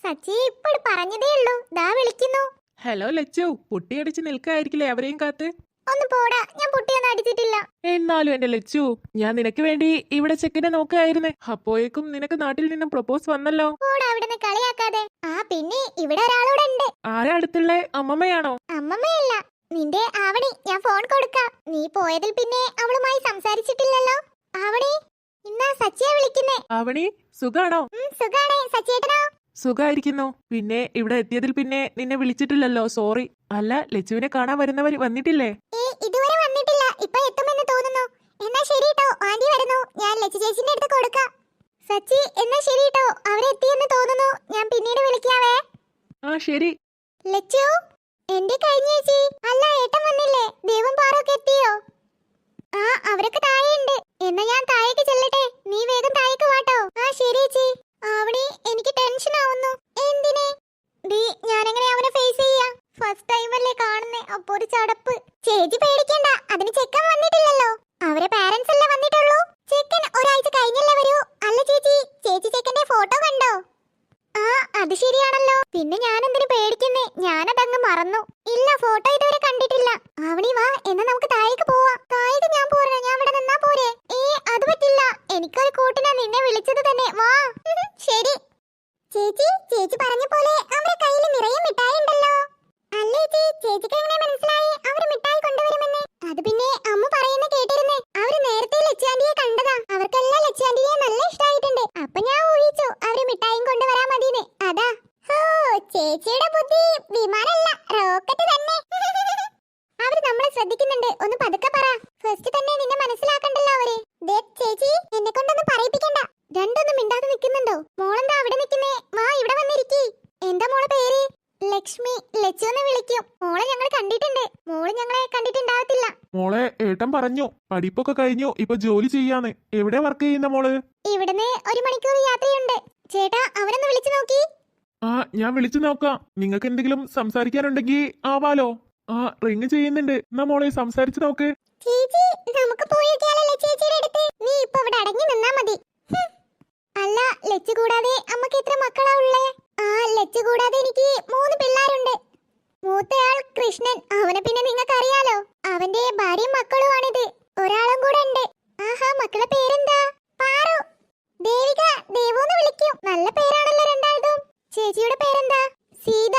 സച്ചി ഇപ്പോൾ പറഞ്ഞതേ ഉള്ളൂ. ദാ വിളിക്കുന്നു. ഹലോ ലച്ചു, പൊട്ടിയടിച്ച് നിൽക്കായിരിക്കില്ലേ അവരെയും കാത്ത്? ഒന്ന് പോടാ, ഞാൻ പൊട്ടിയൊന്നും അടിച്ചിട്ടില്ല. എന്നാലും എന്റെ ലച്ചു, ഞാൻ നിനക്ക് വേണ്ടി ഇവിടെ ചെക്കനെ നോക്കുകയായിരുന്നേ. അപ്പോഴേക്കും നിനക്ക് നാട്ടിൽ നിന്നും പ്രപ്പോസ് വന്നല്ലോ. പോടാ, അവിടുന്ന് കളിയാക്കാതെ. ആ പിന്നെ ഇവിടെ ഒരാളൂടെ ഉണ്ട്. ആരാ അടുത്തുള്ളേ? അമ്മമ്മയാണോ? അമ്മമ്മയല്ല, നിന്റെ ആവണി. ഞാൻ ഫോൺ കൊടുക്കാം. നീ പോയതിൽ പിന്നെ അവളുമായി സംസാരിച്ചിട്ടില്ലല്ലോ. ആവണി, ഇന്നാ സച്ചിയെ വിളിക്കുന്നേ. അവണി, സുഖാണോ? സുഖാണേ. സച്ചിയേട്ടനോ? സുഖായിരിക്കുന്നു. പിന്നെ ഇവിടെ എത്തിയതിൽ പിന്നെ നിന്നെ വിളിച്ചിട്ടില്ലല്ലോ, സോറി. അല്ല, ലച്ചുവിനെ കാണാൻ വരുന്നവർ വന്നിട്ടില്ലേ? ഇതുവരെ വന്നിട്ടില്ല. ഇപ്പൊ എത്തുമെന്ന് തോന്നുന്നു. എന്നാ ശരിട്ടോ, ആന്റി വരുന്നു. ഞാൻ ലച്ചു ചേച്ചിന്റെ അടുത്ത് കൊടുക്കാം. സച്ചി, എന്നാ ശരിട്ടോ, അവരെത്തിയെന്ന് തോന്നുന്നു. ഞാൻ പിന്നീട് വിളിക്കാവേ. ആ ശരി. ലച്ചു, എന്റെ കഴിഞ്ഞ ചേച്ചി. അല്ല, ഏട്ടൻ വന്നില്ലേ? ദേവും പാറൊക്കെ എത്തിയോ? ആ, അവരൊക്കെ താഴെയുണ്ട്. എന്നാ ഞാൻ താഴേക്ക് ചെല്ലട്ടെ. നീ വേഗം താഴേക്ക് വാട്ടോ. ആ ശരി ചേച്ചി. ആവണി, എനിക്ക് ടെൻഷൻ ആവുന്നു. എന്തിനെ? ഞാനെങ്ങനെ അവനെ ഫേസ് ചെയ്യാ? ഫസ്റ്റ് ടൈം അല്ലേ കാണുന്നേ, അപ്പൊ ഒരു ചടപ്പ്. ചേച്ചി പേടിക്കണ്ട, അതിന് ചെക്കൻ വന്നിട്ടില്ലല്ലോ. അവരെ പാരന്റ്സ് അല്ലേ വന്നിട്ടുള്ളൂ. ചെക്കൻ ഒരാഴ്ച കഴിഞ്ഞല്ലേ വരൂ. അല്ല ചേച്ചി, ചേച്ചി ചെക്കന്റെ ഫോട്ടോ കണ്ടോ? ആ, അത് ശരിയാണല്ലോ. പിന്നെ ഞാൻ എന്തിനു പേടിക്കുന്നേ? ഞാനതങ്ങ് മറന്നു. ഇല്ല, ഫോട്ടോ ഇതുവരെ കണ്ടിട്ടില്ല. ആവണി വാ, എന്നാ നമുക്ക് താഴേക്ക് പോവാം. താഴേക്ക് ഞാൻ പോരാ, ഞാൻ ഇവിടെ നിന്നാ പോരെ? അത് പറ്റില്ല. എനിക്കൊരു കൂട്ടിനാ നിന്നെ വിളിച്ചത് തന്നെ. വാ. ശരി ചേച്ചി. ചേച്ചി പറഞ്ഞ പോലെ അവരുടെ കയ്യിൽ നിറയെ മിഠായി ഉണ്ടല്ലോ. അല്ലേ ചേച്ചി, ചേച്ചിക്ക് എങ്ങനെ മനസ്സിലായി അവര് മിഠായി കൊണ്ടുവരുമെന്ന്? അത് പിന്നെ അമ്മ പറയുന്ന കേട്ടിരുന്നേ. അവര് നേരത്തെ ലച്ചാൻഡിയെ കണ്ടതാ. അവർക്കെല്ലാം ലച്ചാൻഡിയെ നല്ല ഇഷ്ടമായിട്ടുണ്ട്. അപ്പൊ ഞാൻ ഊഹിച്ചു അവര് മിഠായും കൊണ്ടുവരാൻ മതിന്ന്. അതാ. ഓ, ചേച്ചിയുടെ ബുദ്ധി വിമാനല്ല, റോക്കറ്റ് തന്നെ. അവര് നമ്മളെ ശ്രദ്ധിക്കുന്നുണ്ട്. ഒന്ന് പതുക്കെ പറ. ഫസ്റ്റ് തന്നെ നിന്നെ മനസ്സിലാക്കണ്ടല്ലോ അവര്. ചേച്ചി, എന്നെ കൊണ്ടൊന്നും പറയിപ്പിക്കണ്ട. രണ്ടൊന്നും മിണ്ടാതെ നിൽക്കുന്നുണ്ടോ? മോളെന്താ അവിടെ നിൽക്കുന്നേ? വാ, ഇവിടെ വന്നിരിക്കി. എന്താ മോളെ പേര്? ലക്ഷ്മി. ലച്ചു എന്ന് വിളിക്കും. മോളെ ഞങ്ങൾ കണ്ടിട്ടുണ്ട്. മോള് ഞങ്ങളെ കണ്ടിട്ടുണ്ടാവത്തില്ല. മോളെ, ഏട്ടൻ പറഞ്ഞു പഠിപ്പൊക്കെ കഴിഞ്ഞു, ഇപ്പൊ ജോലി ചെയ്യാന്ന്. എവിടെ വർക്ക് ചെയ്യുന്ന മോള്? ഇവിടുന്ന് 1 മണിക്കൂർ യാത്രയുണ്ട്. ചേട്ടാ, അവനൊന്ന് വിളിച്ചു നോക്കി. ആ, ഞാൻ വിളിച്ചു നോക്കാം. നിങ്ങൾക്ക് എന്തെങ്കിലും സംസാരിക്കാനുണ്ടെങ്കിൽ ആവാലോ. ആ, റിങ് ചെയ്യുന്നുണ്ട്. എന്നാ മോളെ സംസാരിച്ചു നോക്ക്. ചേച്ചി, നമുക്ക് പോയിരിക്കാലല്ലേ ചേച്ചിയുടെ അടുത്ത്. നീ ഇപ്പൊ ഇവിടെ അടങ്ങി നിന്നാ മതി. അല്ല, ലച്ചു കൂടാതെ അമ്മക്ക് എത്ര മക്കളാ ഉള്ളേ? ആ, ലച്ചു കൂടാതെ എനിക്ക് 3 പിള്ളേരുണ്ട്. മൂത്തയാൾ കൃഷ്ണൻ. അവനെ പിന്നെ നിങ്ങൾക്ക് അറിയാലോ. അവന്റെ ഭാര്യയും മക്കളുമാണിത്. ഒരാളും കൂടെ ഉണ്ട്. ആഹാ, മക്കളെ പേരെന്താ? പാറു. ദേവിക. ദേവൂന്ന് വിളിക്കും. നല്ല പേരാണല്ലോ രണ്ടാളും. ചേച്ചിയുടെ പേരെന്താ? സീത.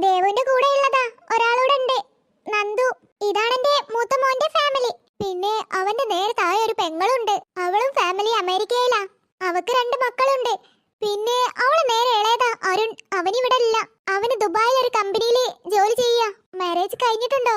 ദേവുന്റെ കൂടെ ഉള്ളതാ ഒരാളൂടെ ഉണ്ട്, നന്ദു. ഇതാണെന്റെ മൂത്ത മോന്റെ ഫാമിലി. പിന്നെ അവന്റെ നേരെ താഴെ ഒരു പെങ്ങളുണ്ട്. അവളും ഫാമിലി അമേരിക്കയിലാ. അവക്ക് 2 മക്കളുണ്ട്. പിന്നെ അവള് നേരെ ഇളയതാ അരുൺ. അവനിവിടെ ഇല്ല. അവന് ദുബായിൽ ഒരു കമ്പനിയില് ജോലി ചെയ്യാ. മാരേജ് കഴിഞ്ഞിട്ടുണ്ടോ?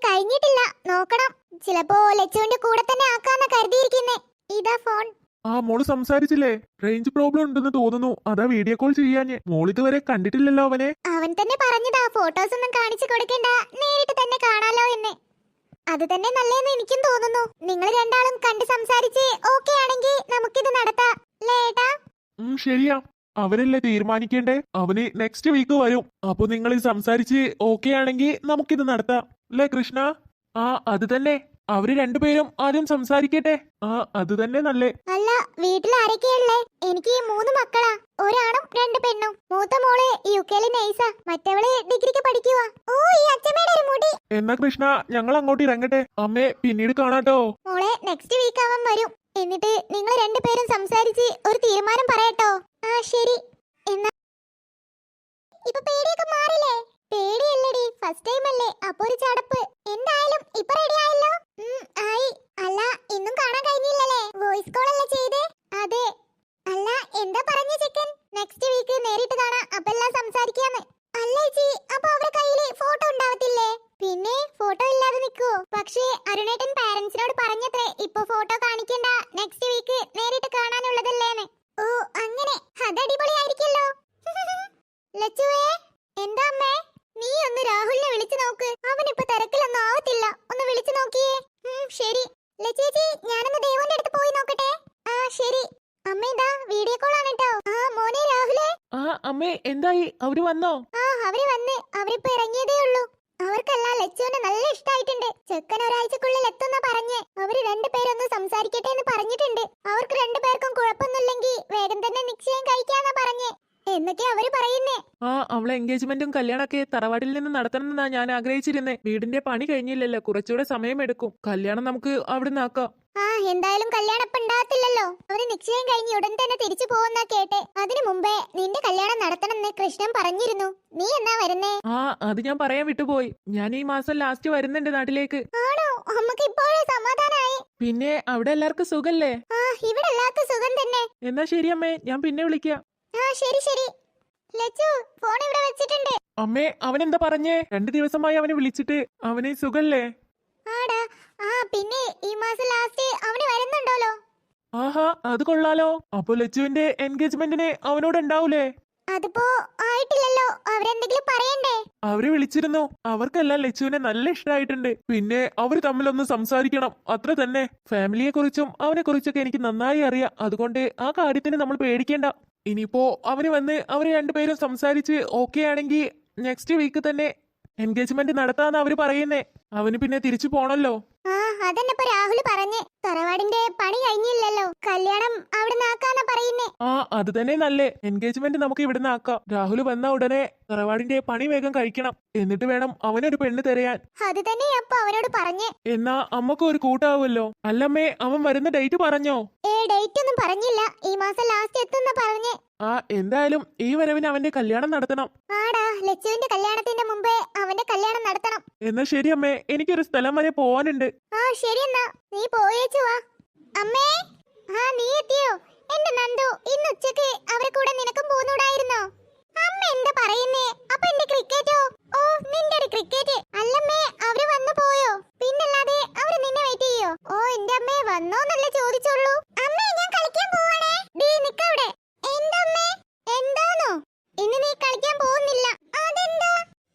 കഴിഞ്ഞിട്ടില്ല, നോക്കണം. ചിലപ്പോ ലച്ചുവിന്റെ കൂടെ തന്നെ ആക്കാന്ന കരുതിയിരിക്കുന്നേ. ഇതാ ഫോൺ. ആ, മോള് സംസാരിച്ചില്ലേ? റേഞ്ച് പ്രോബ്ലം ഉണ്ടെന്ന് തോന്നുന്നു, അതാ വീഡിയോ കോൾ ചെയ്യാഞ്ഞ്. മോളിതുവരെ കണ്ടിട്ടില്ലല്ലോ അവനെ. അവൻ തന്നെ പറഞ്ഞതാ ഫോട്ടോസ് ഒന്നും കാണിച്ചു കൊടുക്കണ്ട, നേരിട്ട് തന്നെ കാണാലോ എന്ന്. അത് തന്നെ നല്ലതെന്ന് എനിക്കും തോന്നുന്നു. നിങ്ങൾ രണ്ടാളും കണ്ട് സംസാരിച്ച് ഓക്കെ ആണെങ്കിൽ നമുക്കിത് നടത്താം. ലേട്ടാ? ശരിയാ, അവനല്ലേ തീരുമാനിക്കേണ്ടേ. അവന് നെക്സ്റ്റ് വീക്ക് വരും. അപ്പൊ നിങ്ങൾ സംസാരിച്ച് ഓക്കെ ആണെങ്കിൽ നമുക്കിത് നടത്താം, അല്ലേ കൃഷ്ണ? ആ, അത് തന്നെ. അവര് രണ്ടുപേരും ആദ്യം സംസാരിക്കട്ടെ. ആ, അത് തന്നെ നല്ലേ. അല്ല, വീട്ടിൽ ആരൊക്കെയുള്ളേ? എനിക്ക് 3 മക്കളാ. ഒരാണും 2 പെണ്ണും. മൂത്ത മോള് യുകെയിലെ നഴ്സാ. മറ്റവള് ഡിഗ്രിക്ക് പഠിക്കുവാ. ഓ, ഈ അച്ഛമ്മയുടെ ഒരു മുടി. എന്നാ കൃഷ്ണ, ഞങ്ങൾ അങ്ങോട്ട് ഇറങ്ങട്ടെ. അമ്മേ, പിന്നീട് കാണാട്ടോ. മോളെ, നെക്സ്റ്റ് വീക്ക് അവൻ വരും. എന്നിട്ട് നിങ്ങൾ 2 പേരും സംസാരിച്ച് ഒരു തീരുമാനം പറയട്ടോ. ആ ശരി. എന്നാ ഇപ്പൊ പേടിയൊക്കെ മാറില്ലേ? പേടിയല്ലടി, ഫസ്റ്റ് ടൈം അല്ലേ, അപ്പൊ ഒരു ചടപ്പ്. എന്തായാലും ഇപ്പൊ റെഡി ആയല്ലോ. ആയി. അല്ല, ഇന്നും കാണാൻ കഴിഞ്ഞില്ലല്ലേ? വോയിസ് കോൾ അല്ലേ ചെയ്തേ? അതെ. അല്ല, എന്താ പറഞ്ഞ ചെക്കൻ? നെക്സ്റ്റ് വീക്ക് നേരിട്ട് കാണാം, അപ്പൊ എല്ലാം സംസാരിക്കാന്ന്. അല്ല ചേച്ചി, അപ്പൊ അവരുടെ കയ്യില് ഫോട്ടോ ഉണ്ടാവത്തില്ലേ? പിന്നെ ഫോട്ടോ ഇല്ലാതെ നിൽക്കുവോ? പക്ഷേ അരുണേട്ടൻ പാരന്റ്സിനോട് പറഞ്ഞത്രേ ഇപ്പൊ ഫോട്ടോ കാണിക്കണ്ട, നെക്സ്റ്റ് വീക്ക് നേരിട്ട് കാണാനുള്ളതല്ലേന്ന്. ഓ, അങ്ങനെ. അതടിപൊളിയായിരിക്കല്ലോ. ലച്ചുവേ. എന്താ അമ്മേ? നീ ഒന്ന് രാഹുലിനെ വിളിച്ചു നോക്ക്. അവനിപ്പോ തിരക്കിലൊന്നും ആവത്തില്ല. ഒന്ന് വിളിച്ചു നോക്കിയേ. ശരി. ലച്ചേച്ചി, ഞാനൊന്ന് ദേവന്റെ അടുത്ത് പോയി നോക്കട്ടെ. ആ ശരി. അമ്മ ഇതാ വീഡിയോ കോൾ ആണ് കേട്ടോ. ആ മോനെ രാഹുലേ. ആ അമ്മേ, എന്തായി? അവര് വന്നോ? ആ, അവര് വന്ന്. അവരിപ്പോ ഇറങ്ങിയതേ ഉള്ളൂ. അവർക്കെല്ലാം ലച്ചുവിനെ നല്ല ഇഷ്ടായിട്ടുണ്ട്. ചെക്കൻ ഒരാഴ്ചക്കുള്ളിൽ എത്തുന്ന പറഞ്ഞ്. അവര് 2 പേരൊന്ന് സംസാരിക്കട്ടെ എന്ന് പറഞ്ഞിട്ടുണ്ട്. അവർക്ക് 2 പേർക്കും കുഴപ്പമൊന്നുമില്ലെങ്കിൽ വേഗം തന്നെ നിശ്ചയം കഴിക്കാന്നാ പറഞ്ഞ്. എന്നൊക്കെ അവര് പറയുന്നേ. ആ അവളെ എൻഗേജ്മെന്റും കല്യാണമൊക്കെ തറവാട്ടിൽ നിന്ന് നടത്തണമെന്നാ ഞാൻ ആഗ്രഹിച്ചിരുന്നേ. വീടിന്റെ പണി കഴിഞ്ഞില്ലല്ലോ, കുറച്ചുകൂടെ സമയമെടുക്കും. കല്യാണം നമുക്ക് അവിടെ നിന്നാക്കാം. ആ എന്തായാലും കല്യാണം ഇപ്പൊ ഉണ്ടാകത്തില്ലല്ലോ. അവര് നിശ്ചയം കഴിഞ്ഞ് ഉടൻ തന്നെ തിരിച്ചു പോകുന്ന കേട്ടെ. അതിനു മുമ്പേ നിന്റെ കല്യാണം നടത്തണമെന്ന് കൃഷ്ണൻ പറഞ്ഞിരുന്നു. നീ എന്നാ വരുന്നേ? ആ അത് ഞാൻ പറയാൻ വിട്ടുപോയി. ഞാൻ ഈ മാസം ലാസ്റ്റ് വരുന്നുണ്ട് നാട്ടിലേക്ക്. ആണോ? അമ്മക്ക് ഇപ്പോഴേ സമാധാനായി. പിന്നെ അവിടെ എല്ലാവർക്കും സുഖല്ലേ? ആ ഇവിടെ എല്ലാവർക്കും സുഖം തന്നെ. എന്നാ ശരി അമ്മേ, ഞാൻ പിന്നെ വിളിക്കാം. ആ ശരി ശരി. ലച്ചു ഫോൺ ഇവിടെ വെച്ചിട്ടുണ്ട്. അമ്മേ അവനെന്താ പറഞ്ഞേ? 2 ദിവസമായി അവനെ വിളിച്ചിട്ട്. അവന് സുഖല്ലേ? ആടാ. ആ പിന്നെ ഈ മാസം ലാസ്റ്റ് അവന് വരുന്നുണ്ടല്ലോ. ആഹാ അത് കൊള്ളാലോ. അപ്പൊ ലച്ചുവിന്റെ എൻഗേജ്മെന്റിന് അവനോട് ഉണ്ടാവൂലേ? അതിപ്പോ ആയിട്ടില്ലല്ലോ. അവരെന്തെങ്കിലും പറയണ്ടേ? അവര് വിളിച്ചിരുന്നു. അവർക്കെല്ലാം ലച്ചുവിനെ നല്ല ഇഷ്ടമായിട്ടുണ്ട്. പിന്നെ അവര് തമ്മിലൊന്ന് സംസാരിക്കണം, അത്ര തന്നെ. ഫാമിലിയെ കുറിച്ചും അവനെ കുറിച്ചൊക്കെ എനിക്ക് നന്നായി അറിയാം. അതുകൊണ്ട് ആ കാര്യത്തിന് നമ്മൾ പേടിക്കേണ്ട. ഇനിയിപ്പോ അവന് വന്ന് അവര് രണ്ടുപേരും സംസാരിച്ച് ഓക്കെ ആണെങ്കിൽ നെക്സ്റ്റ് വീക്ക് തന്നെ എൻഗേജ്മെന്റ് നടത്താന്ന് അവര് പറയുന്നേ. അവന് പിന്നെ തിരിച്ചു പോണല്ലോ. ആ അതന്നെ ഇപ്പൊ രാഹുൽ പറഞ്ഞേ. തറവാടിന്റെ പണി കഴിഞ്ഞില്ലല്ലോ, കല്യാണം അവിടെ നാക്കാന്നാ പറയുന്നേ. ആ അത് തന്നെ നല്ലേ. എൻഗേജ്മെന്റ് നമുക്ക് ഇവിടുന്ന് ആക്കാം. രാഹുൽ വന്ന ഉടനെ തറവാടിന്റെ പണി വേഗം കഴിക്കണം. എന്നിട്ട് വേണം അവനൊരു പെണ്ണ് തിരയാൻ. അത് തന്നെ അപ്പൊ അവരോട് പറഞ്ഞേ. എന്നാ അമ്മക്ക് ഒരു കൂട്ടാവുമല്ലോ. അല്ലമ്മേ അവൻ വരുന്ന ഡേറ്റ് പറഞ്ഞോ? ഡേറ്റ് ഒന്നും പറഞ്ഞില്ല. ഈ മാസം ലാസ്റ്റ് എത്തുന്ന പറഞ്ഞേ. ആ എന്തായാലും ഈ വരവിന് അവന്റെ കല്യാണം നടത്തണം. ആടാ, ലച്ചുവിന്റെ കല്യാണത്തിന്റെ മുമ്പേ അവന്റെ കല്യാണം നടത്തണം. എന്നാ ശരി അമ്മേ, എനിക്കൊരു സ്ഥലം വരെ പോവാനുണ്ട്. ആ ശരി എന്നാ നീ പോയേച്ചു വാ. അമ്മേ, ആ നീ എത്തിയോ? എന്റെ നന്ദു, ഇന്ന് ഉച്ചക്ക് അവരെ കൂടെ നിനക്കും പോന്നൂടായിരുന്നോ? അമ്മ എന്താ പറയുന്നേ? അപ്പൊ എന്റെ ക്രിക്കറ്റോ? ഓ നിന്റെ ഒരു ക്രിക്കറ്റ്. അല്ലമ്മേ അവര് വന്നു പോയോ? പിന്നല്ലാതെ അവര് നിന്നെ വെയിറ്റ് ചെയ്യോ? ഓ എന്റെ അമ്മേ വന്നോന്നല്ലേ ചോദിച്ചോളൂ. അമ്മേ ഞാൻ കളിക്കാൻ പോവാണേ. ഡീ നിക്കവിടെ. എന്തമ്മേ? എന്താണോ? ഇന്ന് നീ കളിക്കാൻ പോകുന്നില്ല. അതെന്താ?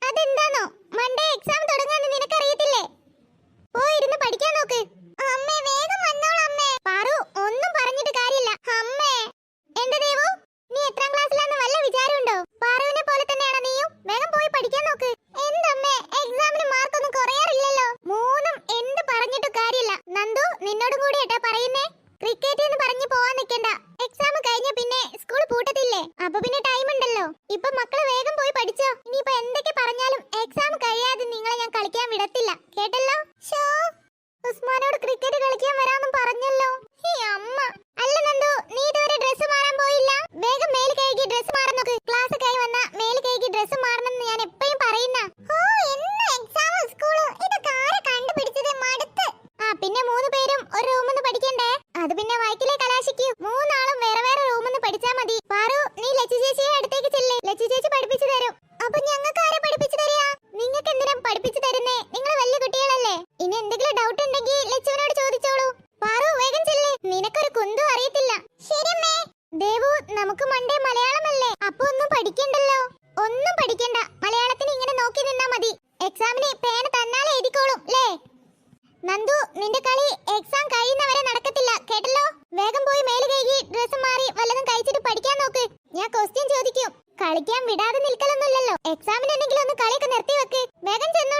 അതെന്താണോ? മൺഡേ എക്സാം തുടങ്ങാന്ന് നിനക്കറിയത്തില്ലേ? പോയിരുന്ന് പഠിക്കാൻ നോക്ക്. അമ്മേ വേഗം വന്നോളാം അമ്മേ. പാറു ഒന്നും പറഞ്ഞിട്ട് കാര്യമില്ല. അമ്മേ എന്റെ ദേവു, നീ എത്രാം ക്ലാസ്സിലാന്ന് വല്ല വിചാരമുണ്ടോ? പാറുവിനെ പോലെ തന്നെയാണോ നീയും? വേഗം പോയി പഠിക്കാൻ നോക്ക്. എന്തമ്മേ എക്സാമിന് മാർക്കൊന്നും കുറയാറില്ലല്ലോ. മൂന്നും എന്ത് പറഞ്ഞിട്ട് കാര്യമില്ല. നന്ദു നിന്നോടും കൂടി ഏട്ടാ പറയുന്നേ. ക്രിക്കറ്റ് എന്ന് പറഞ്ഞു പോവാൻ നിൽക്കണ്ട. എക്സാം കഴിഞ്ഞ പിന്നെ സ്കൂൾ പൂട്ടത്തില്ലേ? അപ്പൊ പിന്നെ ടൈം ഉണ്ടല്ലോ. ഇപ്പൊ മക്കള് വേഗം പോയി പഠിച്ചോ. ഇനിയിപ്പോ എന്തൊക്കെ പറഞ്ഞാലും എക്സാം കഴിയാതെ നിങ്ങളെ ഞാൻ കളിക്കാൻ വിടത്തില്ല, കേട്ടല്ലോ? ഷോ ഉസ്മാനോട് ക്രിക്കറ്റ് കളിക്കാൻ വരാന്നും പറഞ്ഞല്ലോ. ഈ അമ്മ. അല്ല നന്ദു, നീ ഇതുവരെ ഡ്രസ് മാറാൻ പോയില്ല? വേഗം മേല് കഴുകി ഡ്രസ് മാറാൻ നോക്ക്. ക്ലാസ് കഴിഞ്ഞ് വന്ന മേല് കഴുകി ഡ്രസ് മാറണമെന്ന് ഞാൻ എപ്പോഴും പറയുന്ന. ഓ എന്ന് എക്സാം സ്കൂളും ഇതൊക്കെ ആരെ കണ്ടുപിടിച്ചത്? മടുത്ത്. ആ പിന്നെ 3 പേരും ഒരു റൂമിൽ പഠിക്കണ്ടേ? അത് പിന്നെ വയറ്റിലെ കലാശിക്കൂ. 3 ആളും വേറെ വേറെ റൂമിൽ പഠിച്ചാ മതി. പാറു നീ ലച്ചു ചേച്ചിയെ അടുത്തേക്ക് ചെല്ലേ. ലച്ചു ചേച്ചി പഠിപ്പിച്ചു തരും. അപ്പൊ ഞങ്ങൾക്ക് ആരെ പഠിപ്പിച്ചു തരിക? നിങ്ങൾക്ക് എന്തിനാ പഠിപ്പിച്ചു തരുന്നേ? നിങ്ങൾ വലിയ കുട്ടികളല്ലേ. ഇനി എന്തെങ്കിലും ഡൗട്ട് ഉണ്ടെങ്കിൽ ലച്ചുവിനോട് ചോദിച്ചോളൂ. പാറു വേഗം ചെല്ലേ. നിനക്കൊരു കുന്തും അറിയത്തില്ല. ശരിയമ്മേ. ദേവു നമുക്ക് മൺഡേ മലയാളമല്ലേ, അപ്പൊ ഒന്നും പഠിക്കണ്ടല്ലോ. ഒന്നും പഠിക്കണ്ട. മലയാളത്തിന് ഇങ്ങനെ നോക്കി നിന്നാ മതി. എക്സാമിന് പേന തന്നാലേ എഴുതിക്കോളും ല്ലേ? നന്ദു നിന്റെ കളി എക്സാം കഴിയുന്നവരെ നടക്കത്തില്ല, കേട്ടല്ലോ? വേഗം പോയി മേല് കഴുകി ഡ്രസ് മാറി വല്ലതും കഴിച്ചിട്ട് പഠിക്കാൻ നോക്ക്. ഞാൻ ക്വസ്റ്റ്യൻ ചോദിക്കും. കളിക്കാൻ വിടാതെ നിൽക്കലൊന്നുമില്ലല്ലോ. എക്സാമിന് എന്തെങ്കിലും ഒന്ന് കളിയൊക്കെ നിർത്തി വെക്ക്. വേഗം ചെന്നോ.